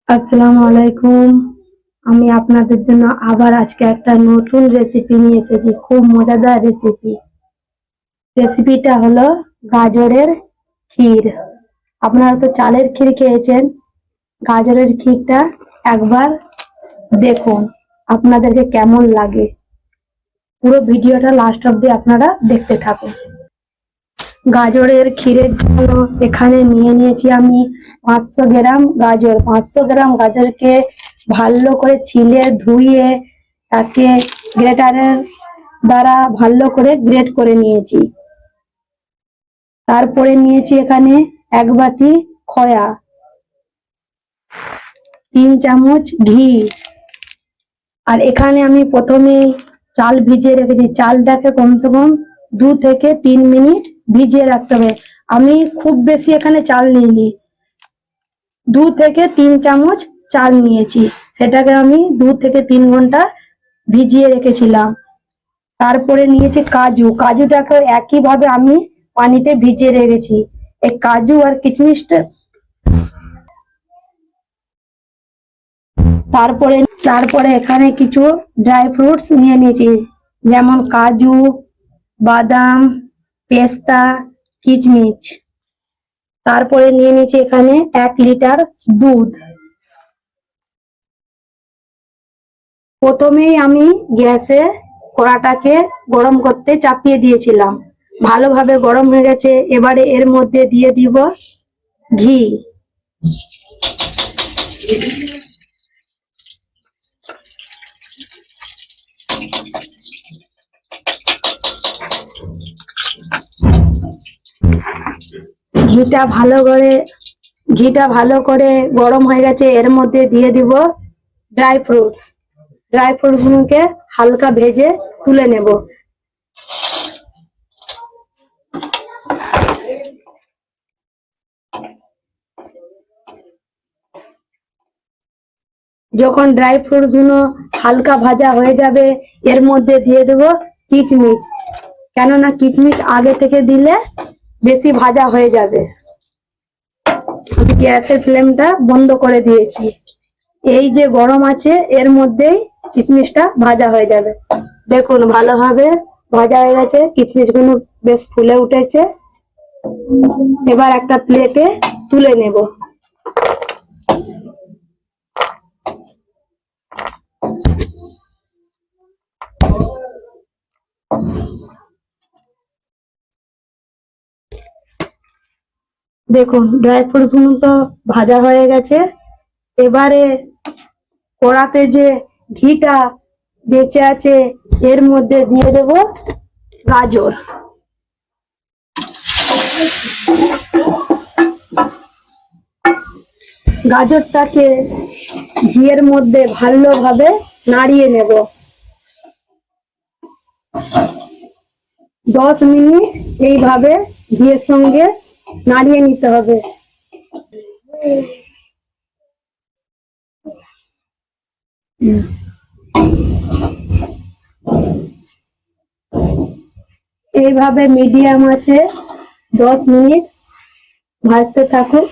আসসালামু আলাইকুম। আমি আপনাদের জন্য আবার আজকে একটা নতুন রেসিপি নিয়ে এসেছি, খুব মজাদার রেসিপি। রেসিপিটা হলো গাজরের ক্ষীর। আপনারা তো চালের ক্ষীর খেয়েছেন, গাজরের ক্ষীরটা একবার দেখুন আপনাদেরকে কেমন লাগে। পুরো ভিডিওটা লাস্ট অব্দি আপনারা দেখতে থাকুন। গাজরের ক্ষীরের জন্য এখানে নিয়ে নিয়েছি আমি 500 গ্রাম গাজর। 500 গ্রাম গাজরকে ভালো করে ছিলে ধুয়ে তাকে গ্রেটারের দ্বারা ভালো করে গ্রেট করে নিয়েছি। তারপরে নিয়েছি এখানে 1 বাটি খয়া, 3 চামচ ঘি। আর এখানে আমি প্রথমে চাল ভিজিয়ে রেখেছি। চালটাকে কমসে কম 2 থেকে 3 মিনিট ভিজিয়ে রাখতে হবে। আমি খুব বেশি এখানে চাল নিইনি, 2 থেকে 3 চামচ চাল নিয়েছি। সেটাকে আমি 2 থেকে 3 ঘন্টা ভিজিয়ে রেখেছিলাম। তারপরে নিয়েছি কাজু। কাজুটাকে একইভাবে আমি পানিতে ভিজিয়ে রেখেছি। এই কাজু আর কিশমিশটা তারপরে তারপরে এখানে কিছু ড্রাই ফ্রুটস নিয়ে নিয়েছি, যেমন কাজু, বাদাম, পেস্তা, কিশমিশ। তারপরে নিয়ে নিয়েছি এখানে 1 লিটার দুধ। প্রথমেই আমি গ্যাসে কড়াটাকে গরম করতে চাপিয়ে দিয়েছিলাম, ভালোভাবে গরম হয়ে গেছে। এবারে এর মধ্যে দিয়ে দিব ঘি। ঘিটা ভালো করে গরম হয়ে গেছে। এর মধ্যে দিয়ে দিব ড্রাই ফ্রুটস। ড্রাই ফ্রুটস গুলোকে হালকা ভেজে তুলে নেব। যখন ড্রাই ফ্রুটস গুলো হালকা ভাজা হয়ে যাবে, এর মধ্যে দিয়ে দেব কিশমিশ। কেননা কিশমিশ আগে থেকে দিলে বেশি ভাজা হয়ে যাবে। আমি গ্যাসের ফ্লেমটা বন্ধ করে দিয়েছি। এই যে গরম আছে, এর মধ্যেই কিশমিশটা ভাজা হয়ে যাবে। দেখুন ভালোভাবে ভাজা হয়ে গেছে, কিশমিশ গুলো বেশ ফুলে উঠেছে। এবার একটা প্লেটে তুলে নেব। দেখুন ড্রাই ফ্রুটস গুলো তো ভাজা হয়ে গেছে। এবারে কড়াতে যে ঘিটা বেঁচে আছে, এর মধ্যে দিয়ে দেব গাজর। গাজরটাকে ঘিয়ের মধ্যে ভালোভাবে নাড়িয়ে নেব। 10 মিনিট এইভাবে ঘিয়ের সঙ্গে নাড়িয়ে নিতে হবে। এইভাবে মিডিয়াম আছে 10 মিনিট ভাজতে থাকুন।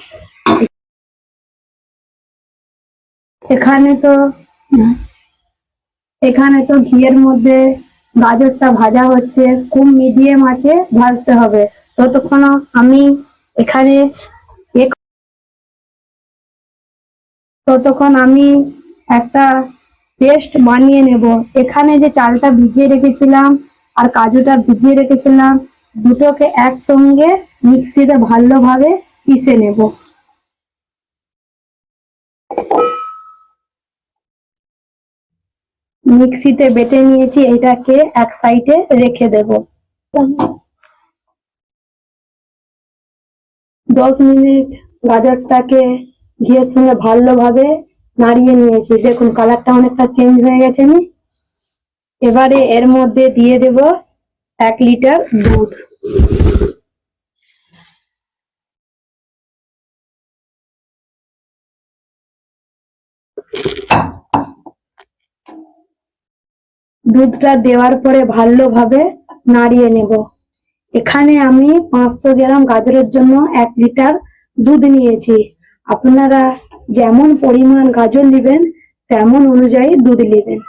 এখানে তো ঘিয়ের মধ্যে গাজরটা ভাজা হচ্ছে, খুব মিডিয়াম আছে ভাজতে হবে। ততক্ষণ আমি এখানে একটা পেস্ট বানিয়ে নেব। এখানে যে চালটা ভিজিয়ে রেখেছিলাম আর কাজুটা ভিজিয়ে রেখেছিলাম, দুটোকে একসঙ্গে মিক্সিতে ভালোভাবে পিষে নেব। মিক্সিতে বেটে নিয়েছি, এটাকে এক সাইডে রেখে দেব। 10 মিনিট গাজরটাকে ঘিয়ের সঙ্গে ভালোভাবে নাড়িয়ে নিয়েছি। দেখুন কালারটা অনেকটা চেঞ্জ হয়ে গেছে। এবারে এর মধ্যে দিয়ে দেব 1 লিটার দুধ। দুধটা দেওয়ার পরে ভালোভাবে নাড়িয়ে নেব। এখানে আমি 500 গ্রাম গাজরের জন্য 1 লিটার দুধ নিয়েছি। আপনারা যেমন পরিমাণ গাজর নেবেন তেমন অনুযায়ী দুধ নেবেন।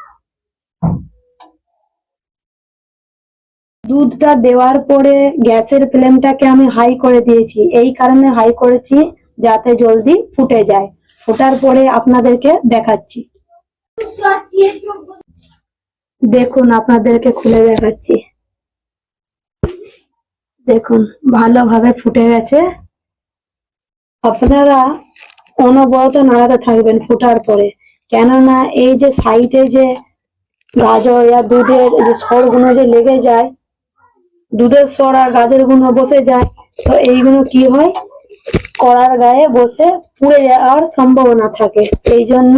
দুধটা দেওয়ার পরে গ্যাসের ফ্লেমটাকে আমি হাই করে দিয়েছি, এই কারণে হাই করেছি যাতে জলদি ফুটে যায়। ফোটার পরে আপনাদেরকে দেখাচ্ছি, দেখুন আপনাদেরকে খুলে দেখাচ্ছি। দেখুন ভালোভাবে ফুটে গেছে। আপনারা অনবরত নাড়াতে থাকবেন ফোটার পরে, কেননা এই যে সাইডে যে গাজর আর দুধের যে সরগুলো যে লেগে যায়, দুধের সর আর গাজর গুলো বসে যায়, তো এইগুলো কি হয় কড়ার গায়ে বসে পুড়ে যাওয়ার সম্ভাবনা থাকে। এই জন্য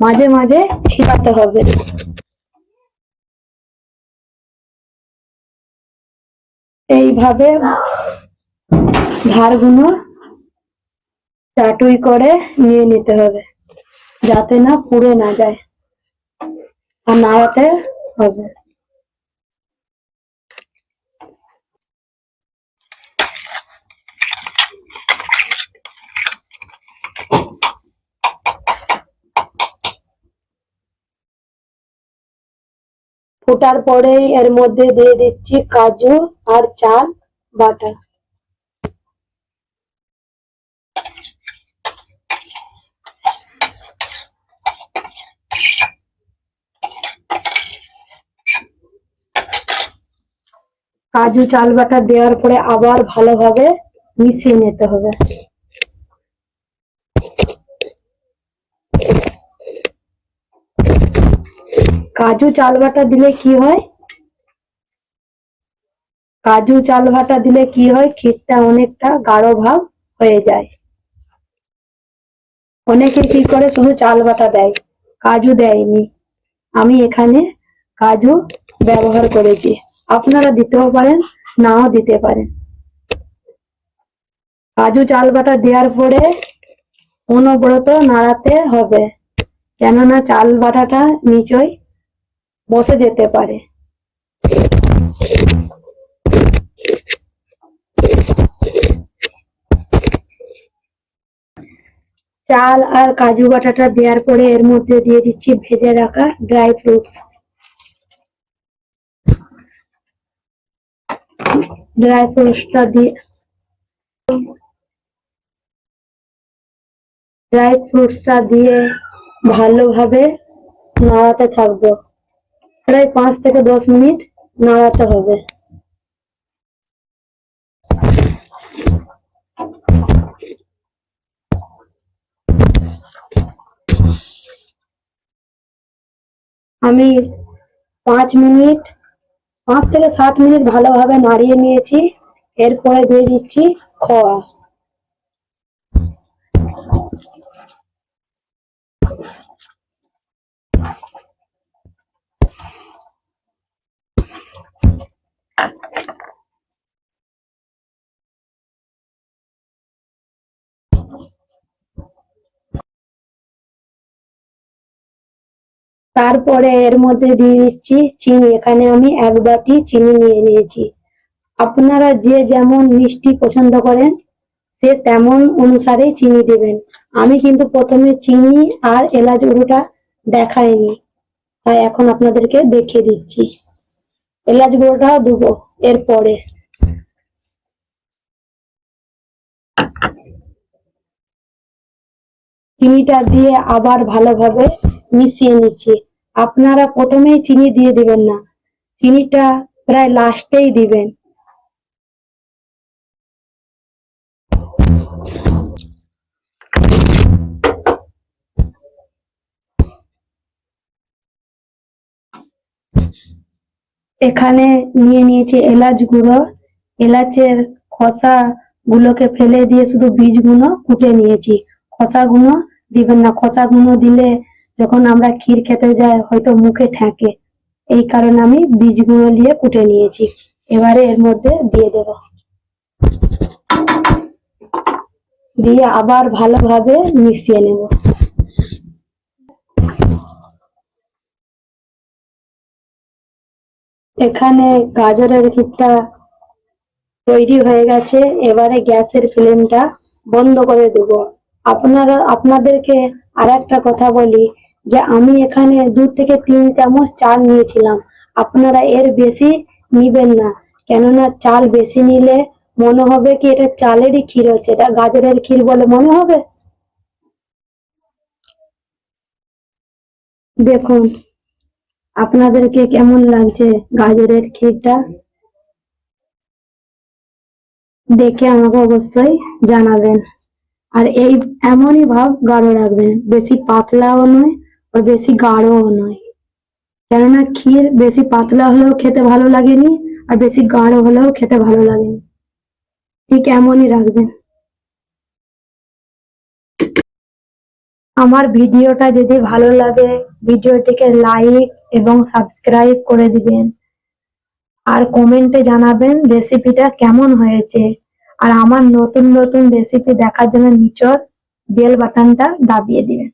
মাঝে মাঝে হিলাতে হবে। এইভাবে ধারগুলো চাটুই করে নিয়ে নিতে হবে যাতে না পুড়ে না যায়, আর নাড়াতে হবে। ফোটার পরেই এর মধ্যে দিয়ে দিচ্ছি কাজু আর চাল বাটা। কাজু চাল বাটা দেওয়ার পরে আবার ভালোভাবে মিশিয়ে নিতে হবে। কাজু চাল বাটা দিলে কি হয়, কাজু চাল বাটা দিলে কি হয় ক্ষীরটা অনেকটা গাঢ় ভাব হয়ে যায়। অনেকে কি করে শুধু চাল বাটা দেয়, কাজু দেয়নি। আমি এখানে কাজু ব্যবহার করেছি, আপনারা দিতেও পারেন নাও দিতে পারেন। কাজু চাল বাটা দেওয়ার পরে অনবরত নাড়াতে হবে, কেননা চাল বাটাটা নিচই বসে যেতে পারে। চাল আর কাজু বাটাটা দেওয়ার পরে এর মধ্যে দিয়ে দিচ্ছি ভেজে রাখা ড্রাই ফ্রুটস। ড্রাই ফ্রুটসটা দিয়ে ভালোভাবে নাড়াতে থাকবো, প্রায় 5 থেকে 10 মিনিট নাড়াতে হবে। আমি 5 থেকে 7 মিনিট ভালোভাবে নাড়িয়ে নিয়েছি। এরপরে দিয়ে দিচ্ছি খোয়া। তারপরে এর মধ্যে দিয়ে দিচ্ছি চিনি। এখানে আমি 1 বাটি চিনি নিয়ে নিয়েছি। আপনারা যে যেমন মিষ্টি পছন্দ করেন সে তেমন অনুসারেই চিনি দেবেন। আমি কিন্তু প্রথমে চিনি আর এলাচ গুঁড়োটা দেখাইনি, তাই এখন আপনাদেরকে দেখিয়ে দিচ্ছি। এলাচ গুঁড়োটা দেবো এরপরে। চিনিটা দিয়ে আবার ভালোভাবে মিশিয়ে নিচ্ছি। আপনারা প্রথমেই চিনি দিয়ে দিবেন না, চিনিটা প্রায় লাস্টেই দিবেন। এখানে নিয়ে নিয়েছি এলাচ গুঁড়ো। এলাচের খোসা গুলোকে ফেলে দিয়ে শুধু বীজগুলো কুটে নিয়েছি। খোসাগুলো দিবেন না, খোসাগুলো দিলে যখন আমরা ক্ষীর খেতে যাই হয়তো মুখে ঠেকে, এই কারণে আমি বীজগুলো দিয়ে কুটে নিয়েছি। এবারে এর মধ্যে দিয়ে দেব, দিয়ে আবার ভালোভাবে মিশিয়ে নেব। এখানে গাজরের ক্ষীরটা তৈরি হয়ে গেছে। এবারে গ্যাসের ফ্লেমটা বন্ধ করে দেব। আপনাদেরকে আর একটা কথা বলি, যে আমি এখানে 2 থেকে 3 চামচ চাল নিয়েছিলাম। আপনারা এর বেশি নিবেন না, কেননা চাল বেশি নিলে মনে হবে কি এটা চালেরই ক্ষীর হচ্ছে, এটা গাজরের ক্ষীর বলে মনে হবে। দেখুন আপনাদেরকে কেমন লাগছে গাজরের ক্ষীরটা, দেখে আমাকে অবশ্যই জানাবেন। আর এই এমনই ভাব গাঢ় রাখবেন, বেশি পাতলাও নয় আর বেশি গাঢ়ও নয়, কেননা ক্ষীর বেশি পাতলা হলেও খেতে ভালো লাগেনি আর বেশি গাঢ় হলেও খেতে ভালো লাগেনি, ঠিক এমনই রাখবেন। আমার ভিডিওটা যদি ভালো লাগে ভিডিওটিকে লাইক এবং সাবস্ক্রাইব করে দিবেন, আর কমেন্টে জানাবেন রেসিপিটা কেমন হয়েছে। আর আমার নতুন নতুন রেসিপি দেখার জন্য নিচের বেল বাটনটা দাবিয়ে দিবেন।